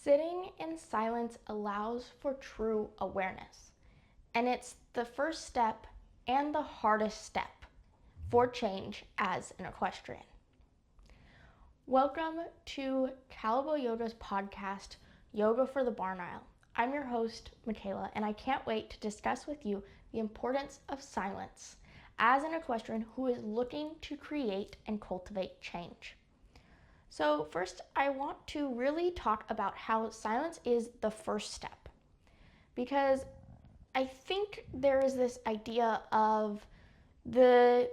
Sitting in silence allows for true awareness, and it's the first step and the hardest step for change as an equestrian. Welcome to Callebaut Yoga's podcast, Yoga for the Barn Aisle. I'm your host, Makayla, and I can't wait to discuss with you the importance of silence as an equestrian who is looking to create and cultivate change. So first, I want to really talk about how silence is the first step, because I think there is this idea of the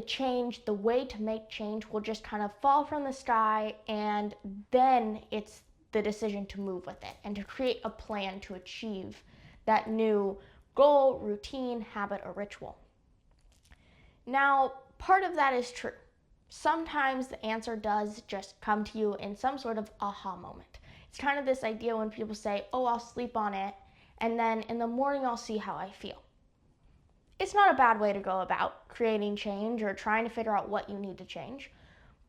change, the way to make change will just kind of fall from the sky, and then it's the decision to move with it and to create a plan to achieve that new goal, routine, habit, or ritual. Now, part of that is true. Sometimes the answer does just come to you in some sort of aha moment. It's kind of this idea when people say, oh, I'll sleep on it, and then in the morning I'll see how I feel. It's not a bad way to go about creating change or trying to figure out what you need to change.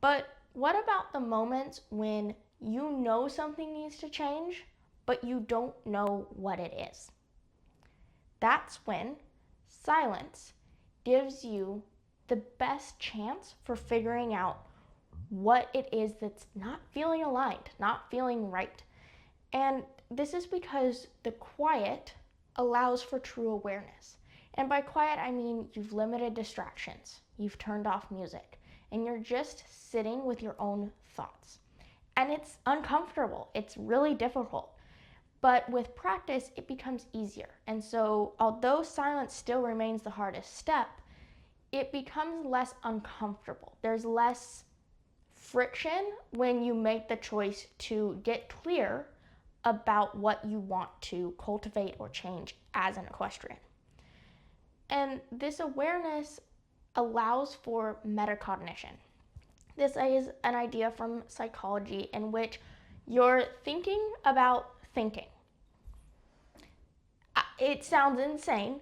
But what about the moments when you know something needs to change, but you don't know what it is? That's when silence gives you the best chance for figuring out what it is that's not feeling aligned, not feeling right. And this is because the quiet allows for true awareness. And by quiet, I mean you've limited distractions, you've turned off music, and you're just sitting with your own thoughts. And it's uncomfortable, it's really difficult. But with practice, it becomes easier. And so although silence still remains the hardest step, it becomes less uncomfortable. There's less friction when you make the choice to get clear about what you want to cultivate or change as an equestrian. And this awareness allows for metacognition. This is an idea from psychology in which you're thinking about thinking. It sounds insane,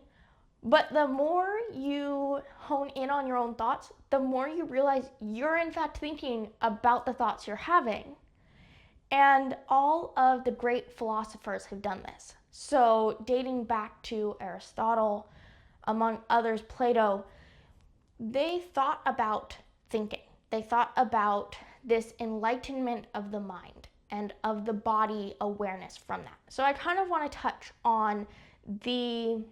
but the more you hone in on your own thoughts, the more you realize you're in fact thinking about the thoughts you're having. And all of the great philosophers have done this. So dating back to Aristotle, among others, Plato, they thought about thinking. They thought about this enlightenment of the mind and of the body awareness from that. So I kind of want to touch on the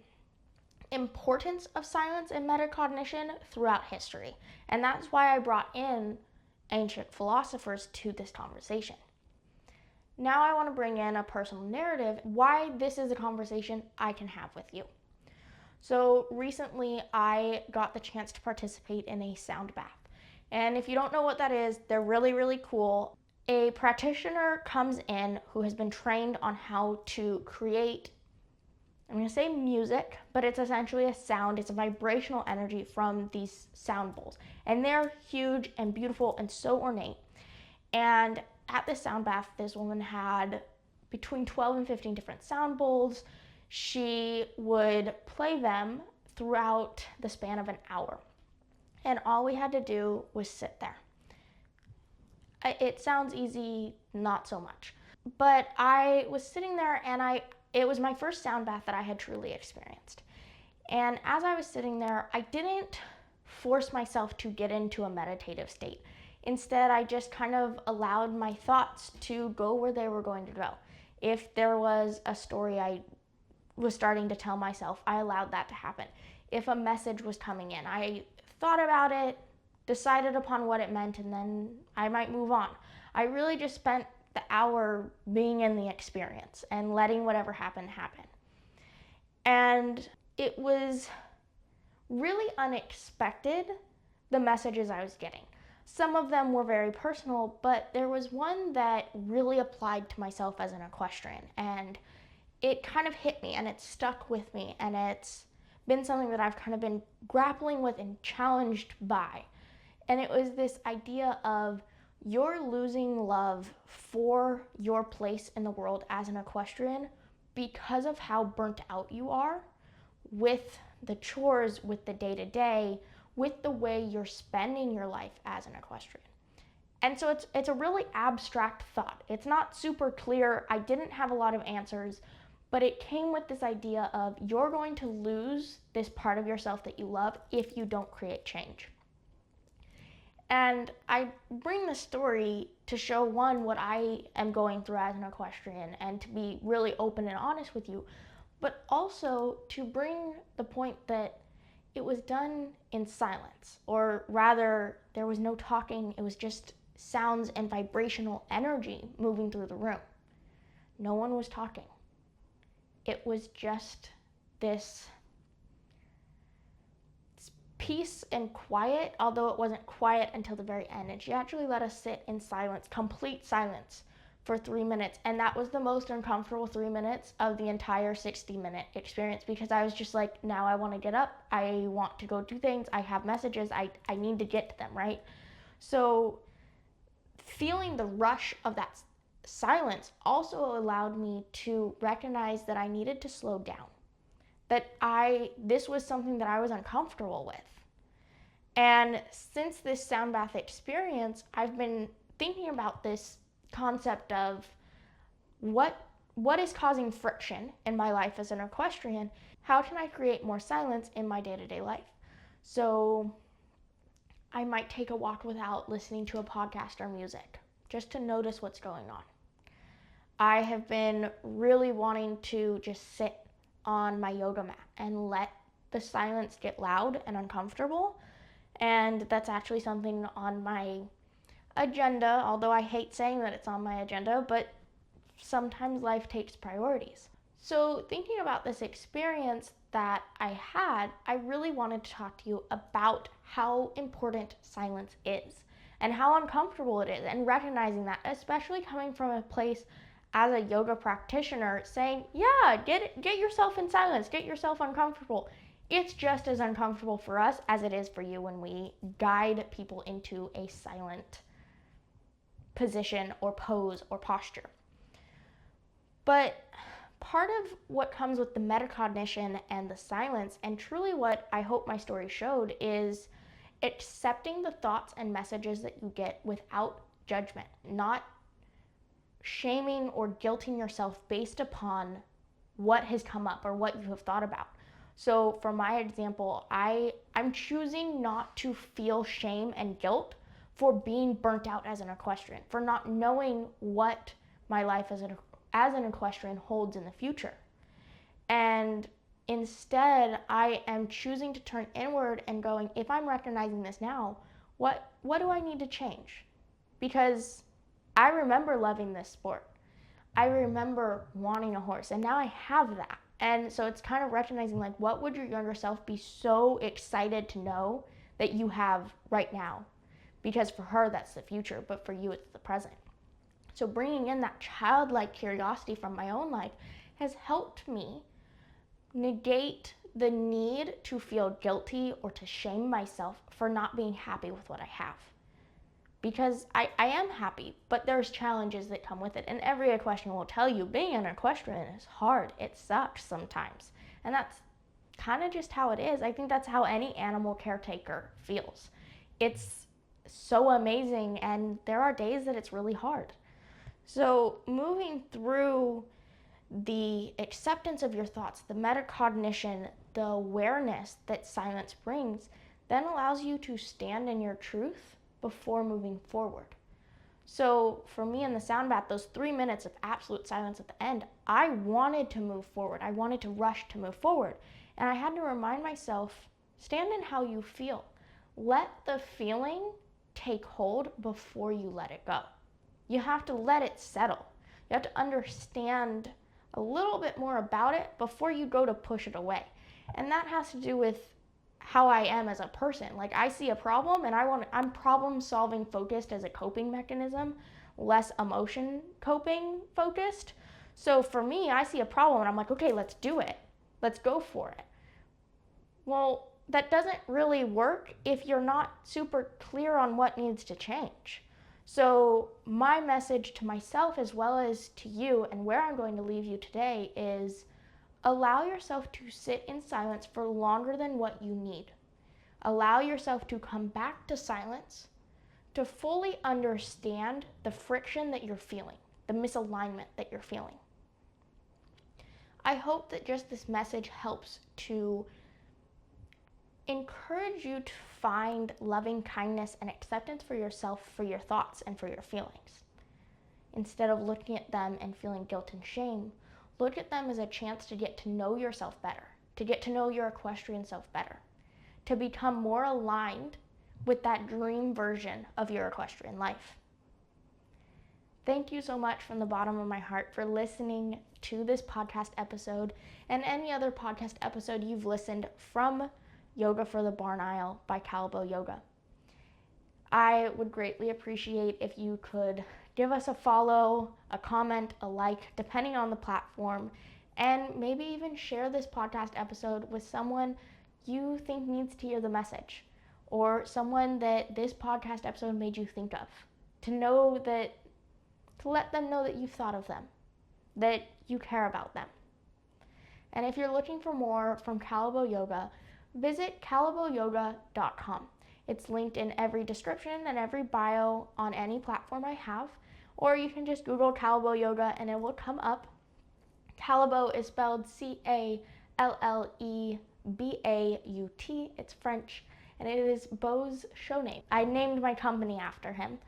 importance of silence and metacognition throughout history. And that's why I brought in ancient philosophers to this conversation. Now I want to bring in a personal narrative why this is a conversation I can have with you. So recently I got the chance to participate in a sound bath. And if you don't know what that is, they're really, really cool. A practitioner comes in who has been trained on how to create, I'm going to say music, but it's essentially a sound. It's a vibrational energy from these sound bowls. And they're huge and beautiful and so ornate. And at this sound bath, this woman had between 12 and 15 different sound bowls. She would play them throughout the span of an hour. And all we had to do was sit there. It sounds easy, not so much. But I was sitting there and it was my first sound bath that I had truly experienced. And as I was sitting there, I didn't force myself to get into a meditative state. Instead, I just kind of allowed my thoughts to go where they were going to go. If there was a story I was starting to tell myself, I allowed that to happen. If a message was coming in, I thought about it, decided upon what it meant, and then I might move on. I really just spent the hour being in the experience and letting whatever happened happen. And it was really unexpected, the messages I was getting. Some of them were very personal, but there was one that really applied to myself as an equestrian, and it kind of hit me and it stuck with me, and it's been something that I've kind of been grappling with and challenged by. And it was this idea of you're losing love for your place in the world as an equestrian because of how burnt out you are with the chores, with the day-to-day, with the way you're spending your life as an equestrian. And so it's a really abstract thought. It's not super clear. I didn't have a lot of answers, but it came with this idea of you're going to lose this part of yourself that you love if you don't create change. And I bring this story to show, one, what I am going through as an equestrian and to be really open and honest with you, but also to bring the point that it was done in silence, or rather, there was no talking, it was just sounds and vibrational energy moving through the room. No one was talking. It was just this peace and quiet, although it wasn't quiet until the very end. And she actually let us sit in silence, complete silence, for 3 minutes. And that was the most uncomfortable 3 minutes of the entire 60-minute experience, because I was just like, now I want to get up. I want to go do things. I have messages. I need to get to them, right? So feeling the rush of that silence also allowed me to recognize that I needed to slow down. That this was something that I was uncomfortable with. And since this sound bath experience, I've been thinking about this concept of what is causing friction in my life as an equestrian. How can I create more silence in my day-to-day life? So I might take a walk without listening to a podcast or music, just to notice what's going on. I have been really wanting to just sit on my yoga mat and let the silence get loud and uncomfortable. And that's actually something on my agenda, although I hate saying that it's on my agenda, but sometimes life takes priorities. So thinking about this experience that I had, I really wanted to talk to you about how important silence is and how uncomfortable it is, and recognizing that, especially coming from a place as a yoga practitioner, saying, yeah, get yourself in silence, get yourself uncomfortable. It's just as uncomfortable for us as it is for you when we guide people into a silent position or pose or posture. But part of what comes with the metacognition and the silence, and truly what I hope my story showed, is accepting the thoughts and messages that you get without judgment, not shaming or guilting yourself based upon what has come up or what you have thought about. So for my example, I'm choosing not to feel shame and guilt for being burnt out as an equestrian, for not knowing what my life as an equestrian holds in the future. And instead, I am choosing to turn inward and going, if I'm recognizing this now, what do I need to change? Because I remember loving this sport. I remember wanting a horse, and now I have that. And so it's kind of recognizing, like, what would your younger self be so excited to know that you have right now? Because for her, that's the future, but for you, it's the present. So bringing in that childlike curiosity from my own life has helped me negate the need to feel guilty or to shame myself for not being happy with what I have. Because I am happy, but there's challenges that come with it. And every equestrian will tell you, being an equestrian is hard. It sucks sometimes. And that's kind of just how it is. I think that's how any animal caretaker feels. It's so amazing, and there are days that it's really hard. So moving through the acceptance of your thoughts, the metacognition, the awareness that silence brings, then allows you to stand in your truth before moving forward. So for me in the sound bath, those 3 minutes of absolute silence at the end, I wanted to move forward. I wanted to rush to move forward. And I had to remind myself, stand in how you feel. Let the feeling take hold before you let it go. You have to let it settle. You have to understand a little bit more about it before you go to push it away. And that has to do with how I am as a person. Like, I see a problem and I'm problem solving focused as a coping mechanism, less emotion coping focused. So for me, I see a problem and I'm like, okay, let's do it. Let's go for it. Well, that doesn't really work if you're not super clear on what needs to change. So my message to myself as well as to you, and where I'm going to leave you today, is allow yourself to sit in silence for longer than what you need. Allow yourself to come back to silence to fully understand the friction that you're feeling, the misalignment that you're feeling. I hope that just this message helps to encourage you to find loving kindness and acceptance for yourself, for your thoughts, and for your feelings. Instead of looking at them and feeling guilt and shame, look at them as a chance to get to know yourself better, to get to know your equestrian self better, to become more aligned with that dream version of your equestrian life. Thank you so much from the bottom of my heart for listening to this podcast episode and any other podcast episode you've listened from Yoga for the Barn Aisle by Callebaut Yoga. I would greatly appreciate if you could give us a follow, a comment, a like, depending on the platform, and maybe even share this podcast episode with someone you think needs to hear the message, or someone that this podcast episode made you think of, to let them know that you've thought of them, that you care about them. And if you're looking for more from Callebaut Yoga, visit callebautyoga.com. It's linked in every description and every bio on any platform I have, or you can just Google Callebaut Yoga and it will come up. Callebaut is spelled Callebaut. It's French, and it is Beau's show name. I named my company after him.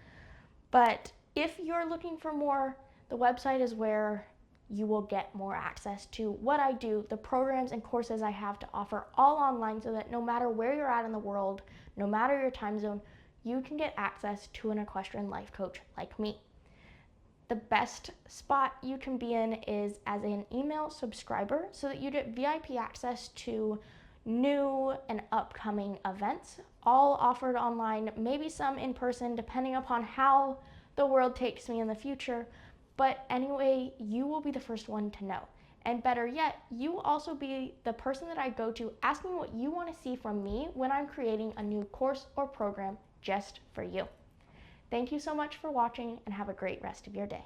But if you're looking for more, the website is where you will get more access to what I do, the programs and courses I have to offer, all online, so that no matter where you're at in the world, no matter your time zone, you can get access to an equestrian life coach like me. The best spot you can be in is as an email subscriber, so that you get VIP access to new and upcoming events, all offered online, maybe some in person, depending upon how the world takes me in the future. But anyway, you will be the first one to know. And better yet, you will also be the person that I go to asking what you want to see from me when I'm creating a new course or program just for you. Thank you so much for watching, and have a great rest of your day.